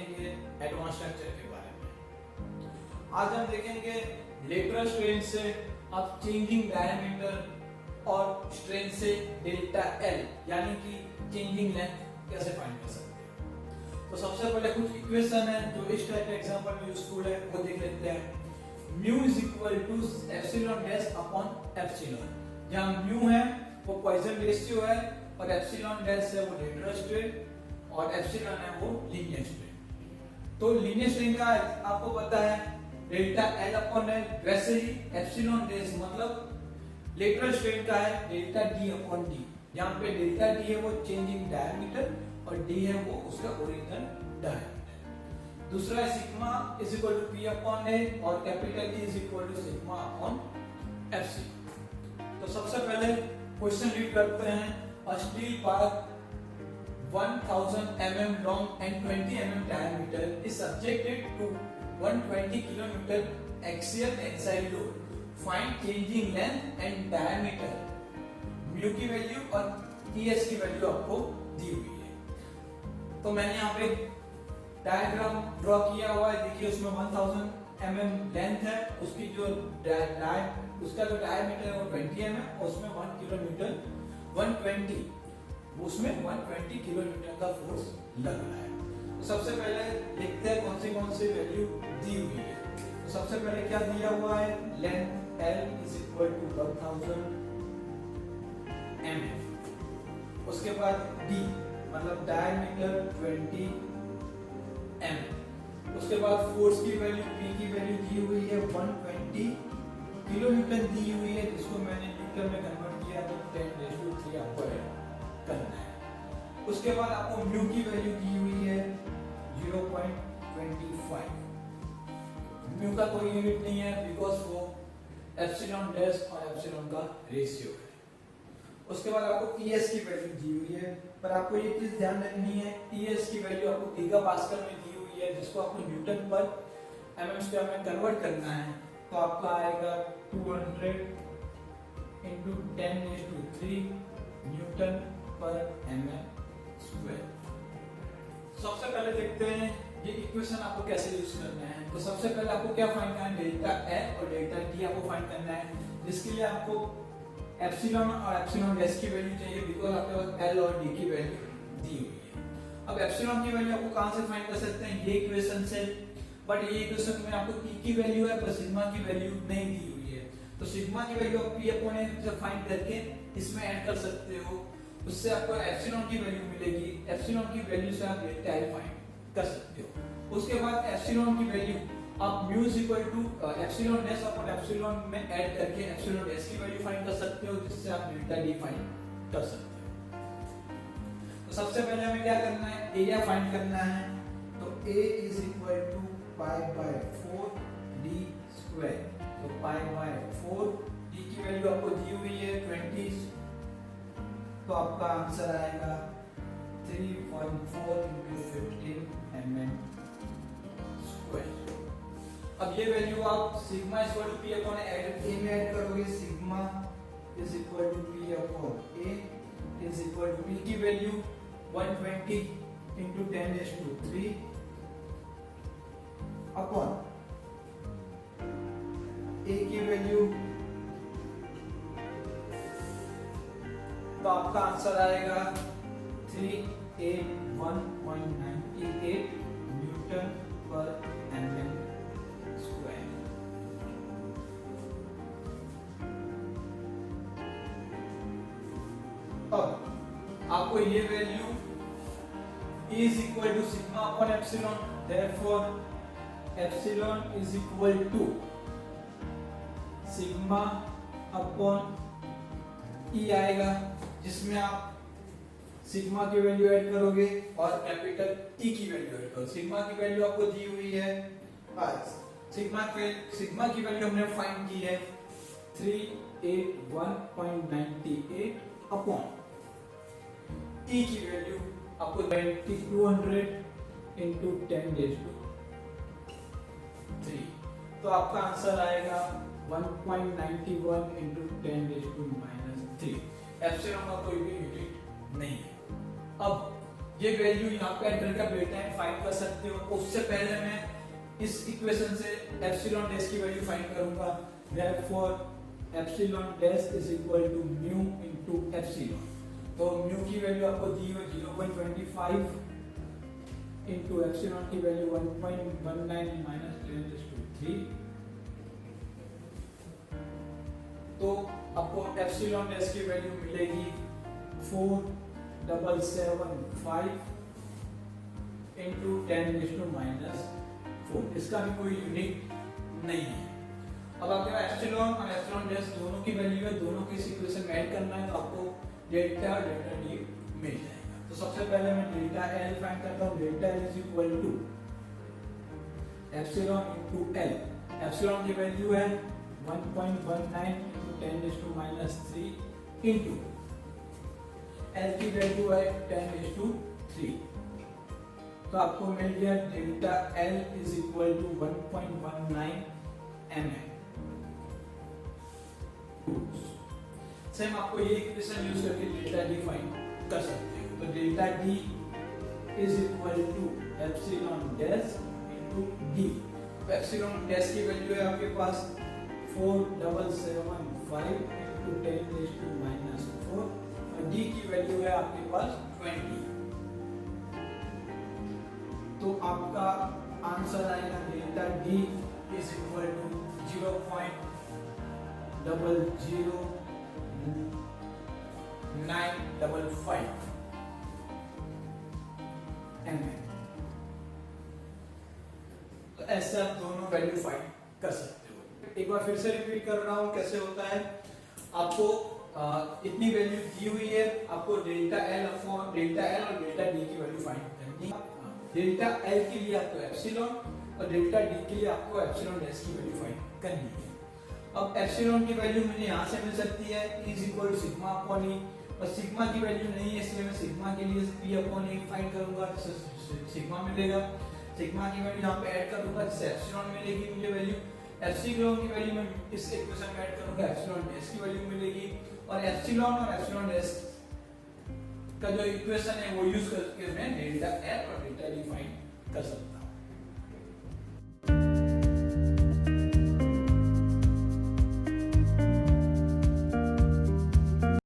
देखेंगे advance structure के बारे में। आज हम देखेंगे लेटरल स्ट्रेन से आप चेंजिंग डायमीटर और स्ट्रेन से डेल्टा एल यानी कि चेंजिंग लेंथ कैसे फाइंड कर सकते हैं। तो सबसे पहले कुछ इक्वेशन है जो इस टाइप के एग्जांपल में यूजफुल है, वो देख लेते हैं। Mu is equal to epsilon dash upon epsilon. जहां म्यू है वो पॉइजन रेशियो है और एप्सिलॉन डैश है वो लेटरल स्ट्रेन और एप्सिलॉन है वो लीनियर स्ट्रेन। तो लीनियर स्ट्रेन का आपको पता है डेल्टा एल अपॉन एल, वैसे ही एप्सिलॉन डैश मतलब लेटरल स्ट्रेन का है डेल्टा डी अपॉन डी। यहाँ पे डेल्टा डी है वो चेंजिंग डायमीटर और डी है वो उसका ओरिजिनल डायमीटर। दूसरा है sigma is equal to P upon A और capital E is equal to sigma upon FC. तो सबसे पहले क्वेश्चन रीड करते हैं। A steel bar 1000 mm long and 20 mm diameter is subjected to 120 kN axial tensile load. Find changing length and diameter. Mu की value और TS की value आपको दी हुई है। तो मैंने यहाँ पे डायग्राम ड्रॉ किया हुआ है, देखिए उसमें 1000 mm लेंथ है, उसकी जो उसका जो डायमीटर है वो 20 mm और उसमें 1 किलोमीटर 120 उसमें 120 किलोमीटर का फोर्स लग रहा है। तो सबसे पहले देखते हैं कौन सी वैल्यू दी हुई है। तो सबसे पहले क्या दिया हुआ है, length L is equal to 1000 mm, उसके बाद D मतलब डायमीटर 20 mm, उसके बाद फोर्स की वैल्यू P की वैल्यू दी हुई है 120 किलोन्यूटन दी हुई है, जिसको मैंने न्यूटन में कन्वर्ट किया तो 10⁻³ आपको करना है। उसके बाद आपको म्यू की वैल्यू दी हुई है 0.25। म्यू का कोई यूनिट नहीं है बिकॉज वो एप्सिलॉन डैश और एप्सिलॉन का रेशियो है। उसके बाद आपको ईएस की वैल्यू दी हुई है, पर आपको ये चीज ध्यान रखनी है ईएस की वैल्यू आपको गीगा पास्कल में दी हुई है, जिसको आपको न्यूटन पर mm स्क्वायर में कन्वर्ट करना है। तो आपका आएगा 200 into 10⁻³ न्यूटन पर mm स्क्वायर। सबसे पहले देखते हैं ये इक्वेशन आपको कैसे यूज करना है। तो सबसे पहले आपको क्या फाइंड करना है, डेल्टा एल और डेल्टा डी आपको फाइंड करना है, जिसके लिए आपको एप्सिलॉन और एप्सिलॉन डैश की वैल्यू चाहिए बिकॉज आपके पास एल और डी की वैल्यू दी हुई है। अब एप्सिलॉन की वैल्यू आपको कहां से फाइंड कर सकते हैं, ये इक्वेशन से, बट ये इक्वेशन में आपको ई की वैल्यू है पर सिग्मा की वैल्यू नहीं दी हुई है। तो सिग्मा की वैल्यू आप पी अपॉन ए से फाइंड करके इसमें ऐड कर सकते हो, उससे आपको एप्सिलॉन की वैल्यू मिलेगी। एप्सिलॉन की वैल्यू से आप डेल्टा एल फाइंड कर सकते हो। उसके बाद एप्सिलॉन की वैल्यू आप mu is equal to epsilon dash upon epsilon में ऐड करके एप्सिलॉन डैश की वैल्यू फाइंड कर सकते हो, जिससे आप डेल्टा डी फाइंड कर सकते हो। तो सबसे पहले हमें क्या करना है, एरिया फाइंड करना है। तो A is equal to π/4 d square. तो π/4 d की वैल्यू आपको दी हुई है 20, तो आपका आंसर आएगा 314 into 15 mm स्क्वायर। अब ये वैल्यू आप sigma is equal to P upon A में ऐड करोगे, sigma is equal to P upon A is equal to P की वैल्यू 120 into 10⁻³ अपॉन ए की वैल्यू, तो आपका आंसर आएगा 381.98 न्यूटन पर mm स्क्वायर। अब आपको ये value E is equal to sigma upon epsilon, therefore epsilon is equal to sigma upon E आएगा, जिसमें आप सिग्मा की वैल्यू ऐड करोगे और कैपिटल E की वैल्यू ऐड करोगे। सिग्मा की वैल्यू आपको दी हुई है, सिग्मा की वैल्यू हमने फाइंड की है 381.98 अपॉन E की वैल्यू आपको 200 into 10⁻³। तो आपका आंसर आएगा 1.91 into 10⁻³ एप्सिलॉन का कोई भी यूनिट नहीं है। अब ये वैल्यू यहाँ पे एंटर कर बेटा है फाइंड कर सकते हो। उससे पहले मैं इस इक्वेशन से एप्सिलॉन डैश की वैल्यू फाइंड करूंगा। Therefore epsilon dash is equal to mu into epsilon. तो म्यू की वैल्यू आपको दी हुई 0.25 इनटू एप्सिलॉन की वैल्यू 1.19 माइनस 10⁻3। तो आपको एप्सिलॉन डैश की वैल्यू मिलेगी 4,775 इनटू 10⁻⁴। इसका भी कोई यूनिट नहीं है। अब आपके पास एप्सिलॉन और एप्सिलॉन डैश दोनों की वैल्यू है, दोनों की इक्वेशन में ऐड करना है, तो आपको डेल्टा और डेल्टा डी मिल जाएगा। तो सबसे पहले मैं डेल्टा एल फाइंड करता हूँ। Delta L is equal to epsilon into L. Epsilon की वैल्यू है 1.19 इनटू 10⁻³ इनटू एल की वैल्यू है 10⁻3। तो आपको मिल गया delta L is equal to 1.19 mm। Same आपको ये इक्वेशन यूज करके डेल्टा डी फाइंड कर सकते हो। तो delta D is equal to epsilon dash into D. तो एप्सिलॉन डैश की वैल्यू है आपके पास 4,775 इनटू 10⁻⁴ और डी की वैल्यू है आपके पास 20। तो आपका आंसर आएगा delta D is equal to 0.00955 mm। तो ऐसे आप दोनों वैल्यू फाइंड कर सकते हो। एक बार फिर से रिपीट कर रहा हूं कैसे होता है। आपको इतनी वैल्यू दी हुई है, आपको डेल्टा एल और डेल्टा डी की वैल्यू फाइंड करनी है। डेल्टा एल के लिए आपको एप्सिलॉन और डेल्टा डी के लिए आपको एप्सिलॉन डैश की वैल्यू फाइंड करनी है। अब एप्सिलॉन की वैल्यू मुझे यहाँ से मिल सकती है E = सिग्मा अपॉन E, और सिग्मा की वैल्यू नहीं है इसलिए मैं सिग्मा के लिए P अपॉन E फाइंड करूंगा, सिग्मा मिलेगा। सिग्मा की वैल्यू यहाँ पे ऐड करूंगा जिससे एप्सिलॉन मिलेगी मुझे वैल्यू। एप्सिलॉन की वैल्यू मैं इस इक्वेशन में ऐड करूंगा, एप्सिलॉन डैश की वैल्यू मिलेगी। और एप्सिलॉन और एप्सिलॉन डैश का जो इक्वेशन है वो यूज करके मैं डेल्टा एल और डेल्टा डी फाइंड कर सकता हूं।